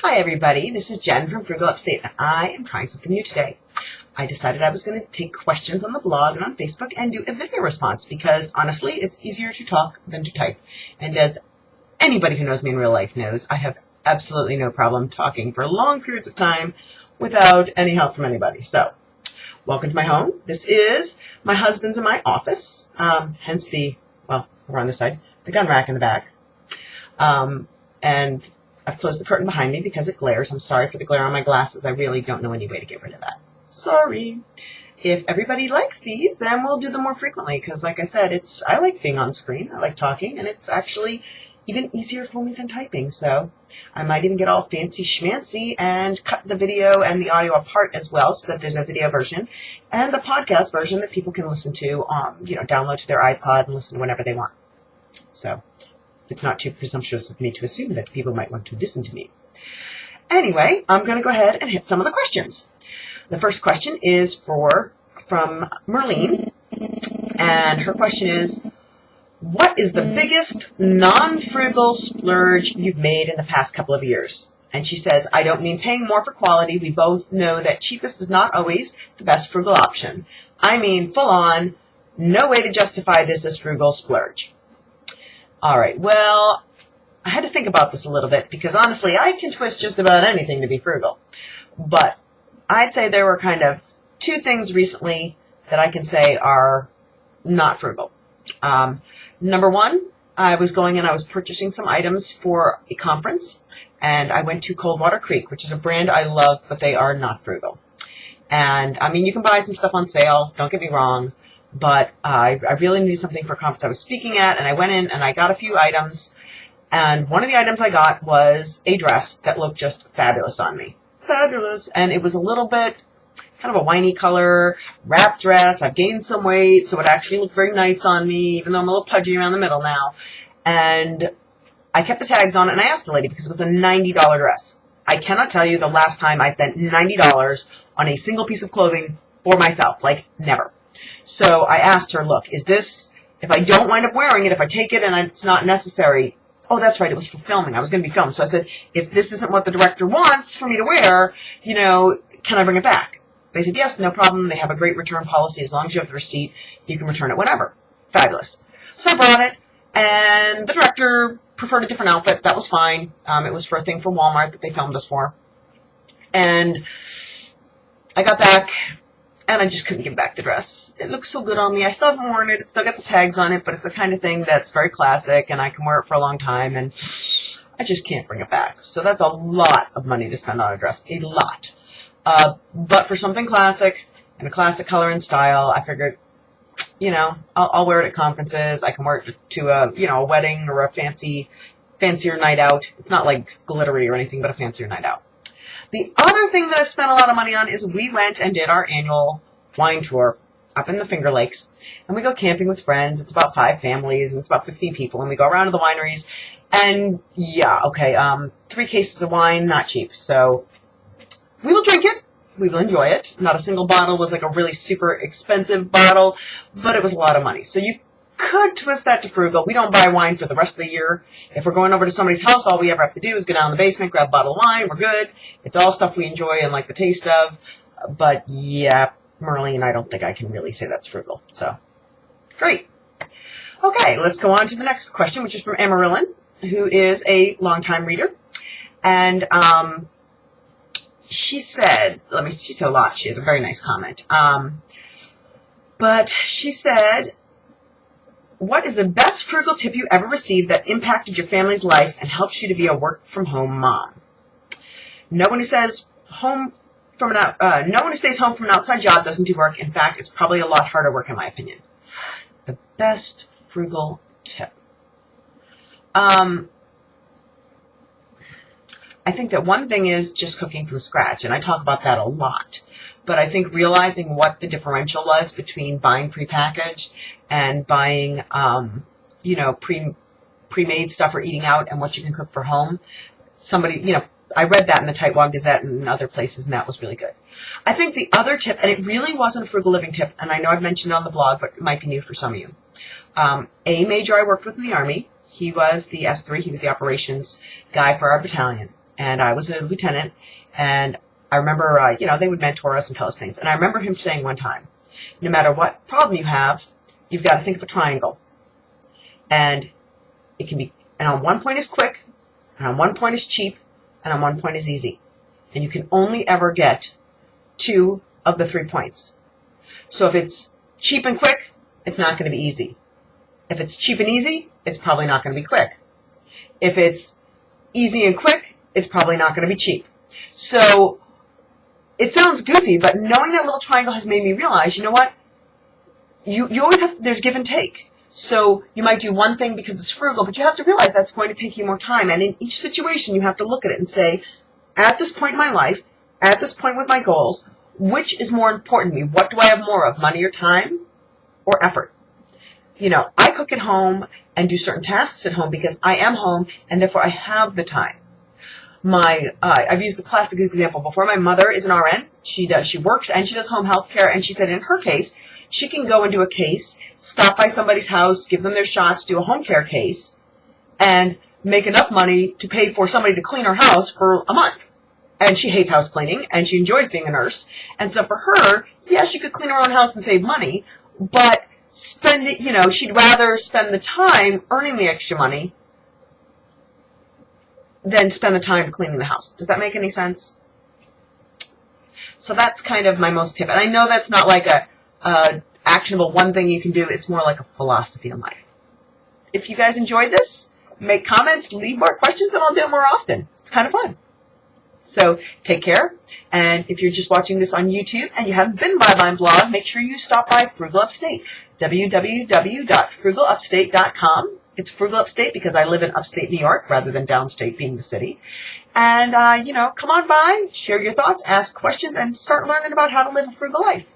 Hi everybody, this is Jen from Frugal Upstate, and I am trying something new today. I decided I was going to take questions on the blog and on Facebook and do a video response because, honestly, it's easier to talk than to type. And as anybody who knows me in real life knows, I have absolutely no problem talking for long periods of time without any help from anybody. So, welcome to my home. This is my husband's and my office, hence we're on this side, the gun rack in the back. And I've closed the curtain behind me because it glares. I'm sorry for the glare on my glasses. I really don't know any way to get rid of that. Sorry. If everybody likes these, then we'll do them more frequently because, like I said, I like being on screen. I like talking, and it's actually even easier for me than typing. So I might even get all fancy schmancy and cut the video and the audio apart as well so that there's a video version and a podcast version that people can listen to, download to their iPod and listen to whenever they want. So it's not too presumptuous of me to assume that people might want to listen to me. Anyway, I'm going to go ahead and hit some of the questions. The first question is from Merlene, and her question is, what is the biggest non-frugal splurge you've made in the past couple of years? And she says, I don't mean paying more for quality. We both know that cheapest is not always the best frugal option. I mean full on, no way to justify this as frugal splurge. All right, well, I had to think about this a little bit because, honestly, I can twist just about anything to be frugal. But I'd say there were kind of two things recently that I can say are not frugal. Number one, I was purchasing some items for a conference, and I went to Coldwater Creek, which is a brand I love, but they are not frugal. And, I mean, you can buy some stuff on sale, don't get me wrong. But I really needed something for a conference I was speaking at, and I went in and I got a few items. And one of the items I got was a dress that looked just fabulous on me. Fabulous. And it was a little bit kind of a winey color, wrap dress. I've gained some weight, so it actually looked very nice on me, even though I'm a little pudgy around the middle now. And I kept the tags on it, and I asked the lady because it was a $90 dress. I cannot tell you the last time I spent $90 on a single piece of clothing for myself. Like, never. So I asked her, look, is this, if I don't wind up wearing it, if I take it and it's not necessary, oh, that's right, it was for filming. I was going to be filmed. So I said, if this isn't what the director wants for me to wear, can I bring it back? They said, yes, no problem. They have a great return policy. As long as you have the receipt, you can return it whenever. Fabulous. So I brought it, and the director preferred a different outfit. That was fine. It was for a thing for Walmart that they filmed us for. And I got back, and I just couldn't give back the dress. It looks so good on me. I still haven't worn it. It's still got the tags on it, but it's the kind of thing that's very classic, and I can wear it for a long time, and I just can't bring it back. So that's a lot of money to spend on a dress. A lot. But for something classic, and a classic color and style, I figured, I'll wear it at conferences. I can wear it to a wedding or a fancier night out. It's not like glittery or anything, but a fancier night out. The other thing that I've spent a lot of money on is we went and did our annual wine tour up in the Finger Lakes. And we go camping with friends. It's about 5 families, and it's about 15 people. And we go around to the wineries. And, 3 cases of wine, not cheap. So we will drink it. We will enjoy it. Not a single bottle was like a really super expensive bottle, but it was a lot of money. So you could twist that to frugal. We don't buy wine for the rest of the year. If we're going over to somebody's house, all we ever have to do is go down in the basement, grab a bottle of wine. We're good. It's all stuff we enjoy and like the taste of. But yeah, Merlene, I don't think I can really say that's frugal. So, great. Okay, let's go on to the next question, which is from Amarilyn, who is a longtime reader. And she said a lot. She had a very nice comment. But she said, what is the best frugal tip you ever received that impacted your family's life and helps you to be a work-from-home mom? No one who stays home from an outside job doesn't do work. In fact, it's probably a lot harder work, in my opinion. The best frugal tip. I think that one thing is just cooking from scratch, and I talk about that a lot. But I think realizing what the differential was between buying prepackaged and buying, pre-made stuff or eating out and what you can cook for home. I read that in the Tightwad Gazette and in other places, and that was really good. I think the other tip, and it really wasn't a frugal living tip, and I know I've mentioned it on the blog, but it might be new for some of you. A major I worked with in the Army, he was the S3, he was the operations guy for our battalion. and I was a lieutenant, and I remember, they would mentor us and tell us things. And I remember him saying one time, no matter what problem you have, you've got to think of a triangle. And it can be, and on one point is quick, and on one point is cheap, and on one point is easy. And you can only ever get 2 of the 3 points. So if it's cheap and quick, it's not going to be easy. If it's cheap and easy, it's probably not going to be quick. If it's easy and quick, it's probably not going to be cheap. So it sounds goofy, but knowing that little triangle has made me realize, you know what? You always have, there's give and take. So you might do one thing because it's frugal, but you have to realize that's going to take you more time. And in each situation, you have to look at it and say, at this point in my life, at this point with my goals, which is more important to me? What do I have more of, money or time or effort? I cook at home and do certain tasks at home because I am home and therefore I have the time. I've used the classic example before. My mother is an RN. She works and she does home health care. And she said in her case, she can go and do a case, stop by somebody's house, give them their shots, do a home care case, and make enough money to pay for somebody to clean her house for a month. And she hates house cleaning, and she enjoys being a nurse. And so for her, yeah, she could clean her own house and save money, but she'd rather spend the time earning the extra money than spend the time cleaning the house. Does that make any sense? So that's kind of my most tip. And I know that's not like a actionable one thing you can do. It's more like a philosophy in life. If you guys enjoyed this, make comments, leave more questions, and I'll do it more often. It's kind of fun. So take care. And if you're just watching this on YouTube and you haven't been by my blog, make sure you stop by Frugal Upstate, www.frugalupstate.com. It's Frugal Upstate because I live in upstate New York rather than downstate being the city. And, come on by, share your thoughts, ask questions, and start learning about how to live a frugal life.